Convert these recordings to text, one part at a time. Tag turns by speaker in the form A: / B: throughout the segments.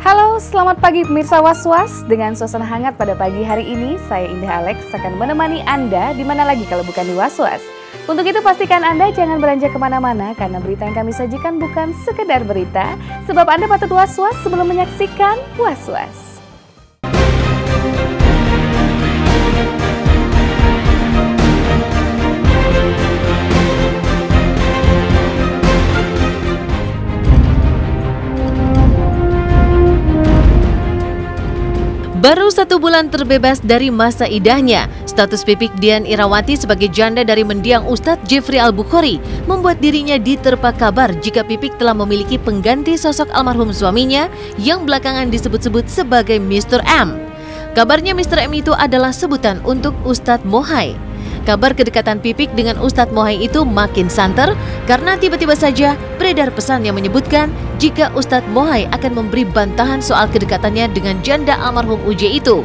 A: Halo, selamat pagi pemirsa Was-Was. Dengan suasana hangat pada pagi hari ini, saya Indah Alex akan menemani Anda di mana lagi kalau bukan di Was-Was. Untuk itu pastikan Anda jangan beranjak kemana-mana karena berita yang kami sajikan bukan sekedar berita, sebab Anda patut was-was sebelum menyaksikan Was-Was.
B: Baru 1 bulan terbebas dari masa idahnya, status Pipik Dian Irawati sebagai janda dari mendiang Ustadz Jeffrey Al-Bukhari membuat dirinya diterpa kabar jika Pipik telah memiliki pengganti sosok almarhum suaminya yang belakangan disebut-sebut sebagai Mr. M. Kabarnya Mr. M itu adalah sebutan untuk Ustadz Mohai. Kabar kedekatan Pipik dengan Ustadz Mohai itu makin santer karena tiba-tiba saja beredar pesan yang menyebutkan jika Ustadz Mohai akan memberi bantahan soal kedekatannya dengan janda almarhum UJ itu.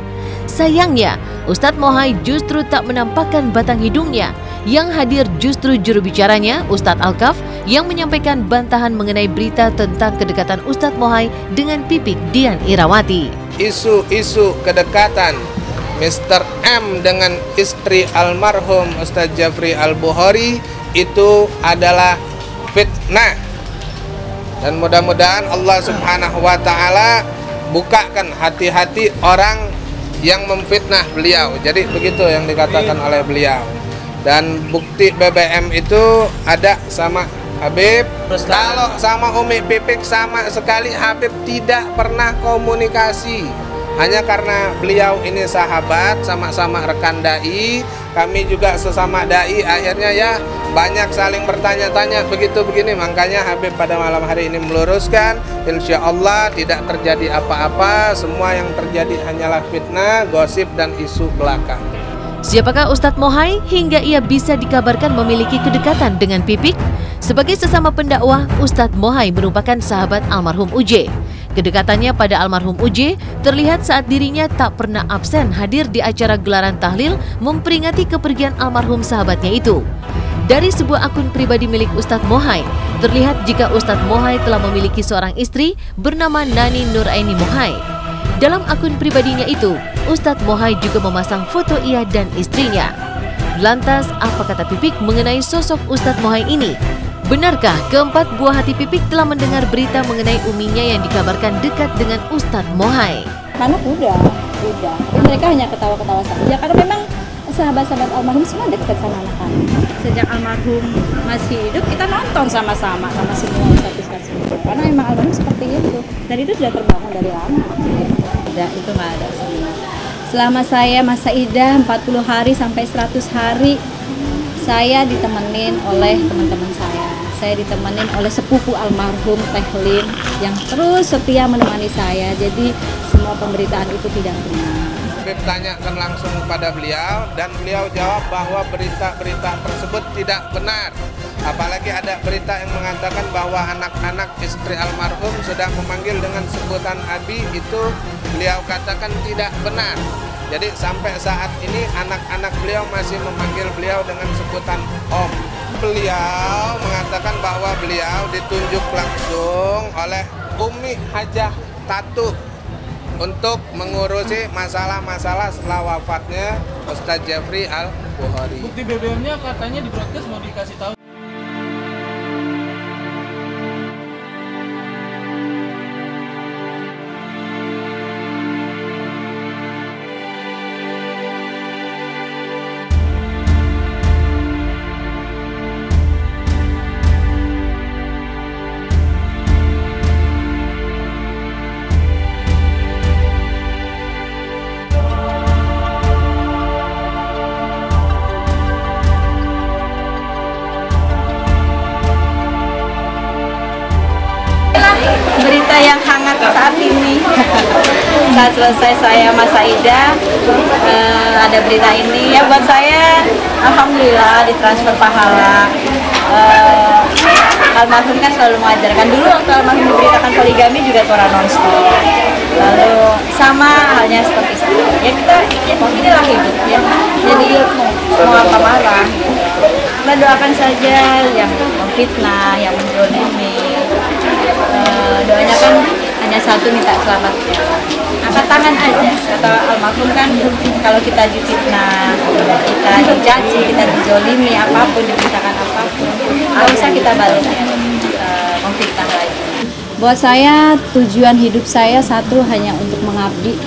B: Sayangnya, Ustadz Mohai justru tak menampakkan batang hidungnya. Yang hadir justru juru bicaranya, Ustadz Alkaf, yang menyampaikan bantahan mengenai berita tentang kedekatan Ustadz Mohai dengan Pipik Dian Irawati.
C: Isu-isu kedekatan Mr. M dengan istri almarhum Ustadz Jeffrey Al-Bukhari itu adalah fitnah. Dan mudah-mudahan Allah Subhanahu wa Ta'ala bukakan hati-hati orang yang memfitnah beliau. Jadi begitu yang dikatakan oleh beliau. Dan bukti BBM itu ada sama Habib. Kalau sama Umi Pipik sama sekali Habib tidak pernah komunikasi. Hanya karena beliau ini sahabat, sama-sama rekan dai, kami juga sesama dai, akhirnya ya banyak saling bertanya-tanya begitu begini. Makanya Habib pada malam hari ini meluruskan, insya Allah tidak terjadi apa-apa, semua yang terjadi hanyalah fitnah, gosip dan isu belaka.
B: Siapakah Ustadz Mohai hingga ia bisa dikabarkan memiliki kedekatan dengan Pipik? Sebagai sesama pendakwah, Ustadz Mohai merupakan sahabat almarhum UJ. Kedekatannya pada almarhum UJ terlihat saat dirinya tak pernah absen hadir di acara gelaran tahlil memperingati kepergian almarhum sahabatnya itu. Dari sebuah akun pribadi milik Ustadz Mohai, terlihat jika Ustadz Mohai telah memiliki seorang istri bernama Nani Nuraini Mohai. Dalam akun pribadinya itu, Ustadz Mohai juga memasang foto ia dan istrinya. Lantas, apa kata Pipik mengenai sosok Ustadz Mohai ini? Benarkah keempat buah hati Pipik telah mendengar berita mengenai uminya yang dikabarkan dekat dengan Ustadz Mohai?
D: Anak udah. Mereka hanya ketawa-ketawa saja karena memang sahabat-sahabat almarhum semua dekat sama anak-anak. Sejak almarhum masih hidup kita nonton sama-sama sama semua ustadz-ustadz semua. Karena memang almarhum seperti itu. Dan itu sudah terbangun dari lama. Tidak, itu nggak ada semua. Selama saya masa idah 40 hari sampai 100 hari saya ditemenin oleh teman-teman saya. Saya ditemenin oleh sepupu almarhum Teh Lin yang terus setia menemani saya. Jadi semua pemberitaan itu tidak benar.
C: Habib tanyakan langsung kepada beliau dan beliau jawab bahwa berita-berita tersebut tidak benar. Apalagi ada berita yang mengatakan bahwa anak-anak istri almarhum sudah memanggil dengan sebutan Abi, itu beliau katakan tidak benar. Jadi sampai saat ini anak-anak beliau masih memanggil beliau dengan sebutan Om. Beliau mengatakan bahwa beliau ditunjuk langsung oleh Umi Hajah Tatu untuk mengurusi masalah-masalah setelah wafatnya Ustadz Jeffrey Al-Bukhari.
E: Bukti BBM-nya katanya di broadcast mau dikasih tahu.
D: Berita yang hangat saat ini. Saat selesai saya masa idah, ada berita ini. Ya buat saya, alhamdulillah ditransfer pahala. Almarhum kan selalu mengajarkan. Dulu waktu almarhum diberitakan poligami juga suara non-stop. Lalu sama halnya seperti saya. Ya kita, inilah hidup ya. Jadi mau apa marah. Kita doakan saja yang memfitnah, yang menzolimi. Doanya kan hanya satu minta selamatnya. Angkat tangan aja. Kata almarhum kan, kalau kita difitnah, kita dicaci, kita dijolimi, apapun, diberitakan apapun, nggak usah kita balasnya memfitnah lagi. Buat saya, tujuan hidup saya satu hanya untuk mengabdi.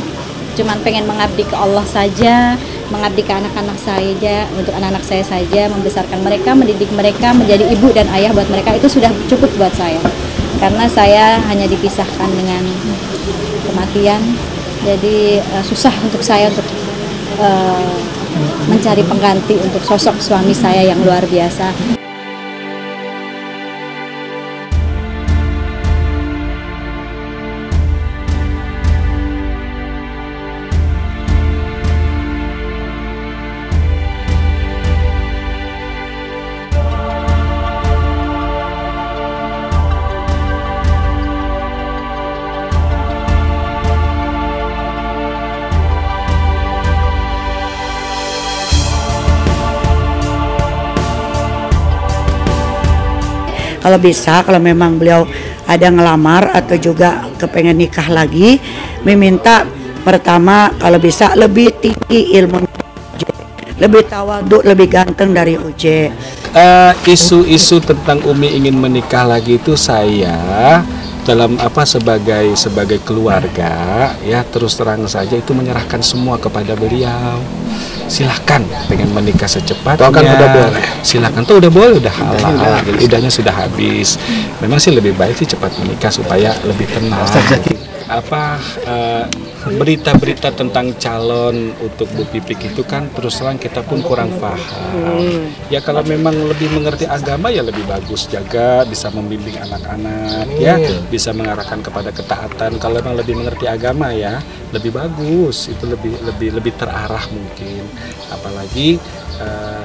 D: Cuman pengen mengabdi ke Allah saja, mengabdi ke anak-anak saya, untuk anak-anak saya saja, membesarkan mereka, mendidik mereka, menjadi ibu dan ayah buat mereka, itu sudah cukup buat saya. Karena saya hanya dipisahkan dengan kematian, jadi susah untuk saya untuk mencari pengganti untuk sosok suami saya yang luar biasa.
F: Kalau bisa, kalau memang beliau ada ngelamar atau juga kepengen nikah lagi, meminta pertama kalau bisa lebih tinggi ilmu, lebih tawaduk, lebih ganteng dari Uje.
G: Isu-isu tentang Umi ingin menikah lagi itu saya dalam sebagai keluarga ya, terus terang saja itu menyerahkan semua kepada beliau. Silahkan pengen menikah secepatnya,
C: kan udah boleh.
G: Silahkan tuh udah boleh, udah halal, idahnya sudah habis. Memang sih lebih baik sih cepat menikah supaya lebih tenang. Berita-berita tentang calon untuk Bu Pipik itu kan terus terang kita pun kurang paham. Ya kalau memang lebih mengerti agama ya lebih bagus, jaga bisa membimbing anak-anak ya, bisa mengarahkan kepada ketaatan. Kalau memang lebih mengerti agama ya lebih bagus, itu lebih terarah mungkin. Apalagi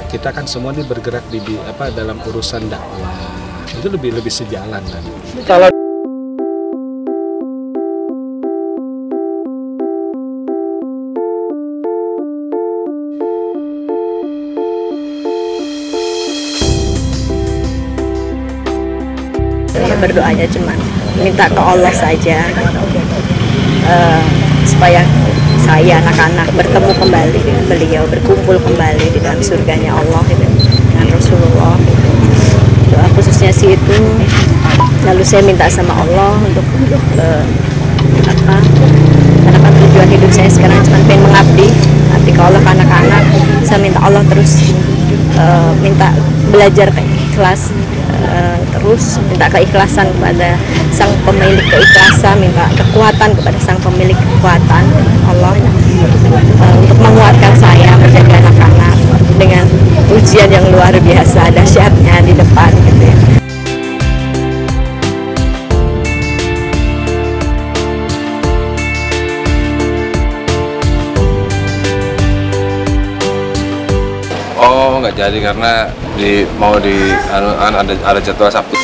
G: kita kan semua ini bergerak di dalam urusan dakwah. Itu lebih sejalan kan.
C: Kalau
H: berdoanya cuma minta ke Allah saja supaya saya anak-anak bertemu kembali dengan beliau, berkumpul kembali di dalam surganya Allah dengan Rasulullah. Doa khususnya sih itu. Lalu saya minta sama Allah untuk karena kan tujuan hidup saya sekarang cuma pengen mengabdi ke Allah, ke anak-anak. Saya minta Allah terus minta belajar ikhlas, terus minta keikhlasan kepada sang pemilik keikhlasan, minta kekuatan kepada sang pemilik kekuatan Allah untuk menguatkan saya menjaga anak-anak dengan ujian yang luar biasa dahsyatnya di depan gitu ya.
C: nggak jadi karena ada jadwal Sabtu.